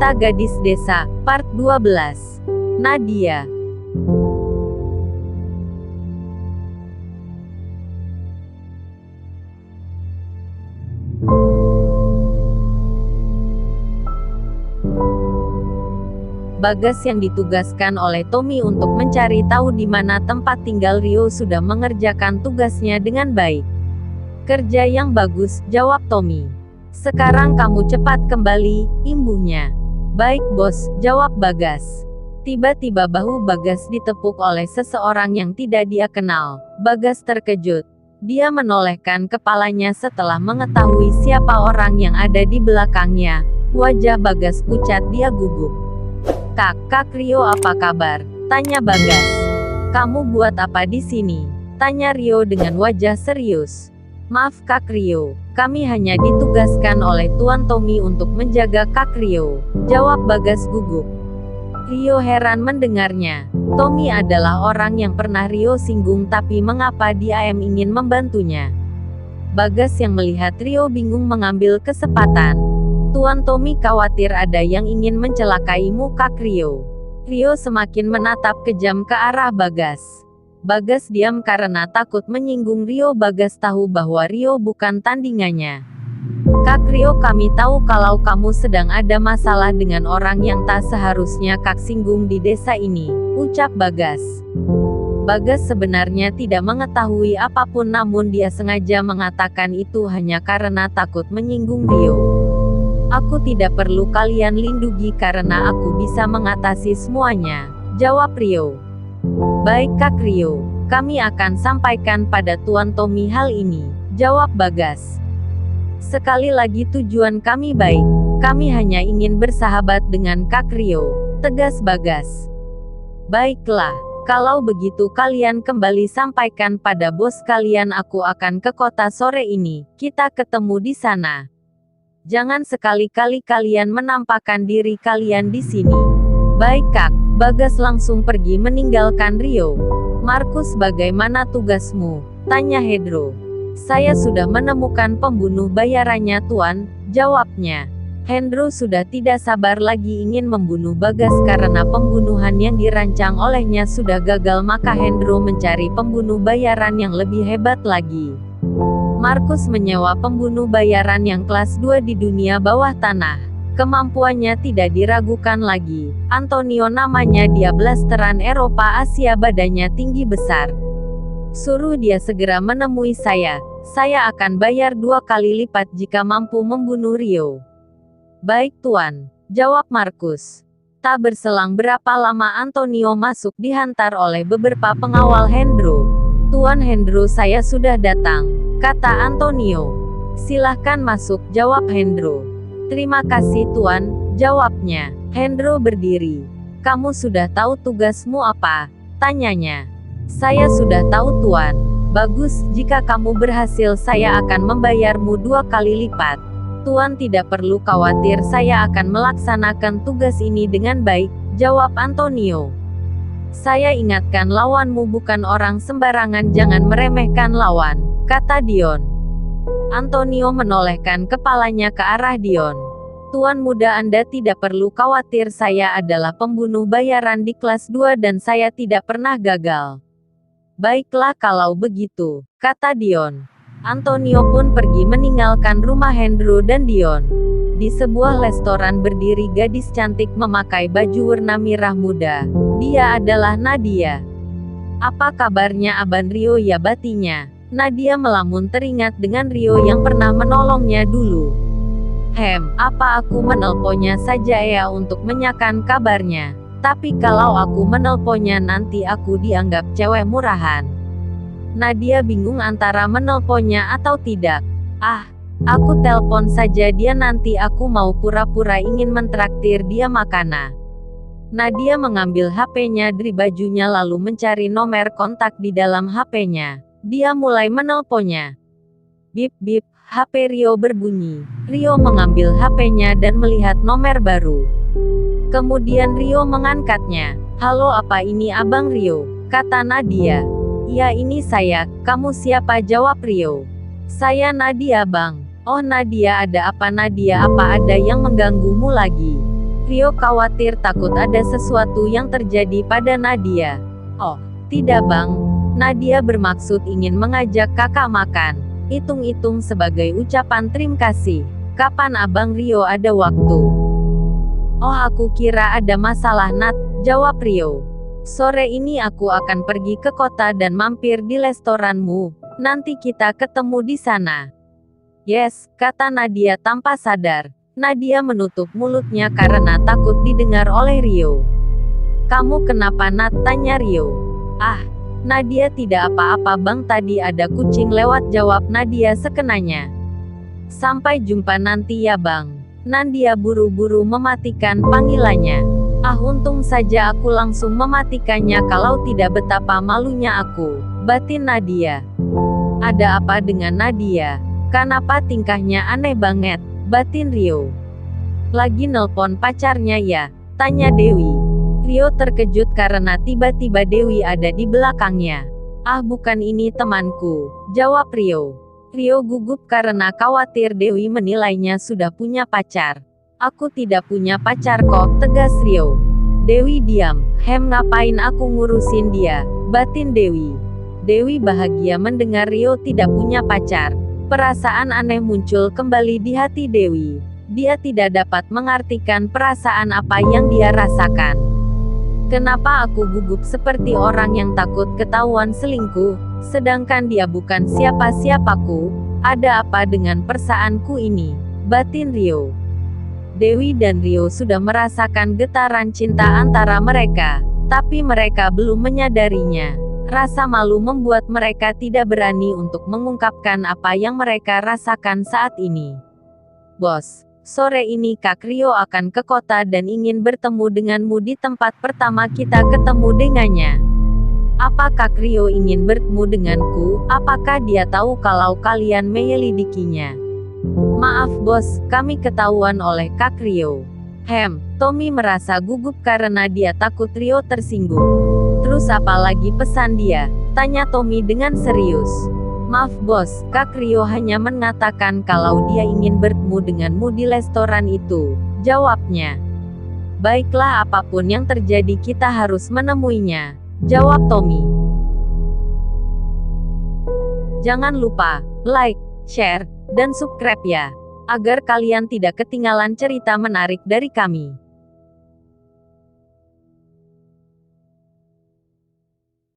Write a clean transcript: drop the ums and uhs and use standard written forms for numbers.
Cerita Gadis Desa, Part 12. Nadia. Bagas yang ditugaskan oleh Tommy untuk mencari tahu di mana tempat tinggal Rio sudah mengerjakan tugasnya dengan baik. Kerja yang bagus, jawab Tommy. Sekarang kamu cepat kembali, imbuhnya. Baik bos, jawab Bagas. Tiba-tiba bahu Bagas ditepuk oleh seseorang yang tidak dia kenal. Bagas terkejut. Dia menolehkan kepalanya setelah mengetahui siapa orang yang ada di belakangnya. Wajah Bagas pucat, dia gugup. Kak Rio, apa kabar? Tanya Bagas. Kamu buat apa di sini? Tanya Rio dengan wajah serius. Maaf Kak Rio, kami hanya ditugaskan oleh Tuan Tommy untuk menjaga Kak Rio, jawab Bagas gugup. Rio heran mendengarnya. Tommy adalah orang yang pernah Rio singgung, tapi mengapa dia ingin membantunya? Bagas yang melihat Rio bingung mengambil kesempatan. Tuan Tommy khawatir ada yang ingin mencelakaimu Kak Rio. Rio semakin menatap kejam ke arah Bagas. Bagas diam karena takut menyinggung Rio. Bagas tahu bahwa Rio bukan tandingannya. Kak Rio, kami tahu kalau kamu sedang ada masalah dengan orang yang tak seharusnya Kak singgung di desa ini, ucap Bagas. Bagas sebenarnya tidak mengetahui apapun, namun dia sengaja mengatakan itu hanya karena takut menyinggung Rio. Aku tidak perlu kalian lindungi karena aku bisa mengatasi semuanya, jawab Rio. Baik Kak Rio, kami akan sampaikan pada Tuan Tommy hal ini, jawab Bagas. Sekali lagi tujuan kami baik, kami hanya ingin bersahabat dengan Kak Rio, tegas Bagas. Baiklah, kalau begitu kalian kembali sampaikan pada bos kalian aku akan ke kota sore ini, kita ketemu di sana. Jangan sekali-kali kalian menampakkan diri kalian di sini. Baik Kak. Bagas langsung pergi meninggalkan Rio. Markus, bagaimana tugasmu? Tanya Hendro. Saya sudah menemukan pembunuh bayarannya Tuan, jawabnya. Hendro sudah tidak sabar lagi ingin membunuh Bagas karena pembunuhan yang dirancang olehnya sudah gagal, maka Hendro mencari pembunuh bayaran yang lebih hebat lagi. Markus menyewa pembunuh bayaran yang kelas 2 di dunia bawah tanah. Kemampuannya tidak diragukan lagi. Antonio namanya, dia blasteran Eropa Asia, badannya tinggi besar. Suruh dia segera menemui saya akan bayar 2 kali lipat jika mampu membunuh Rio. Baik Tuan, jawab Markus. Tak berselang berapa lama Antonio masuk dihantar oleh beberapa pengawal Hendro. Tuan Hendro, saya sudah datang, kata Antonio. Silahkan masuk, jawab Hendro. Terima kasih Tuan, jawabnya. Hendro berdiri. Kamu sudah tahu tugasmu apa? Tanyanya. Saya sudah tahu Tuan. Bagus, jika kamu berhasil saya akan membayarmu 2 kali lipat. Tuan tidak perlu khawatir, saya akan melaksanakan tugas ini dengan baik, jawab Antonio. Saya ingatkan lawanmu bukan orang sembarangan, jangan meremehkan lawan, kata Dion. Antonio menolehkan kepalanya ke arah Dion. Tuan muda, Anda tidak perlu khawatir, saya adalah pembunuh bayaran di kelas 2 dan saya tidak pernah gagal. Baiklah kalau begitu, kata Dion. Antonio pun pergi meninggalkan rumah Hendro dan Dion. Di sebuah restoran berdiri gadis cantik memakai baju warna merah muda. Dia adalah Nadia. Apa kabarnya Aban Rio ya, batinya. Nadia melamun teringat dengan Rio yang pernah menolongnya dulu. Apa aku menelponnya saja ya untuk menanyakan kabarnya? Tapi kalau aku menelponnya nanti aku dianggap cewek murahan. Nadia bingung antara menelponnya atau tidak. Aku telepon saja dia, nanti aku mau pura-pura ingin mentraktir dia makanan. Nadia mengambil HP-nya dari bajunya lalu mencari nomor kontak di dalam HP-nya. Dia mulai menelponnya. Bip bip, HP Rio berbunyi. Rio mengambil HP-nya dan melihat nomor baru. Kemudian Rio mengangkatnya. Halo, apa ini Abang Rio? Kata Nadia. Ya ini saya, kamu siapa? Jawab Rio. Saya Nadia Bang. Oh Nadia, ada apa Nadia, apa ada yang mengganggumu lagi? Rio khawatir takut ada sesuatu yang terjadi pada Nadia. Oh, tidak bang. Nadia bermaksud ingin mengajak kakak makan. Hitung-hitung sebagai ucapan terima kasih. Kapan abang Rio ada waktu? Oh, aku kira ada masalah Nat, jawab Rio. Sore ini aku akan pergi ke kota dan mampir di restoranmu. Nanti kita ketemu di sana. Yes, kata Nadia tanpa sadar. Nadia menutup mulutnya karena takut didengar oleh Rio. Kamu kenapa Nat? Tanya Rio. Ah, Nadia tidak apa-apa bang, tadi ada kucing lewat, jawab Nadia sekenanya. Sampai jumpa nanti ya bang. Nadia buru-buru mematikan panggilannya. Ah, untung saja aku langsung mematikannya, kalau tidak betapa malunya aku, batin Nadia. Ada apa dengan Nadia? Kenapa tingkahnya aneh banget, batin Rio. Lagi nelpon pacarnya ya? Tanya Dewi. Rio terkejut karena tiba-tiba Dewi ada di belakangnya. Ah, bukan, ini temanku, jawab Rio. Rio gugup karena khawatir Dewi menilainya sudah punya pacar. Aku tidak punya pacar kok, tegas Rio. Dewi diam. Ngapain aku ngurusin dia, batin Dewi. Dewi bahagia mendengar Rio tidak punya pacar. Perasaan aneh muncul kembali di hati Dewi. Dia tidak dapat mengartikan perasaan apa yang dia rasakan. Kenapa aku gugup seperti orang yang takut ketahuan selingkuh, sedangkan dia bukan siapa-siapaku? Ada apa dengan perasaanku ini, batin Rio. Dewi dan Rio sudah merasakan getaran cinta antara mereka, tapi mereka belum menyadarinya. Rasa malu membuat mereka tidak berani untuk mengungkapkan apa yang mereka rasakan saat ini. Bos, sore ini Kak Rio akan ke kota dan ingin bertemu denganmu di tempat pertama kita ketemu dengannya. Apa Kak Rio ingin bertemu denganku? Apakah dia tahu kalau kalian menyelidikinya? Maaf bos, kami ketahuan oleh Kak Rio. Tommy merasa gugup karena dia takut Rio tersinggung. Terus apa lagi pesan dia? Tanya Tommy dengan serius. Maaf bos, Kak Rio hanya mengatakan kalau dia ingin bertemu denganmu di restoran itu, jawabnya. Baiklah, apapun yang terjadi kita harus menemuinya, jawab Tommy. Jangan lupa like, share, dan subscribe ya, agar kalian tidak ketinggalan cerita menarik dari kami.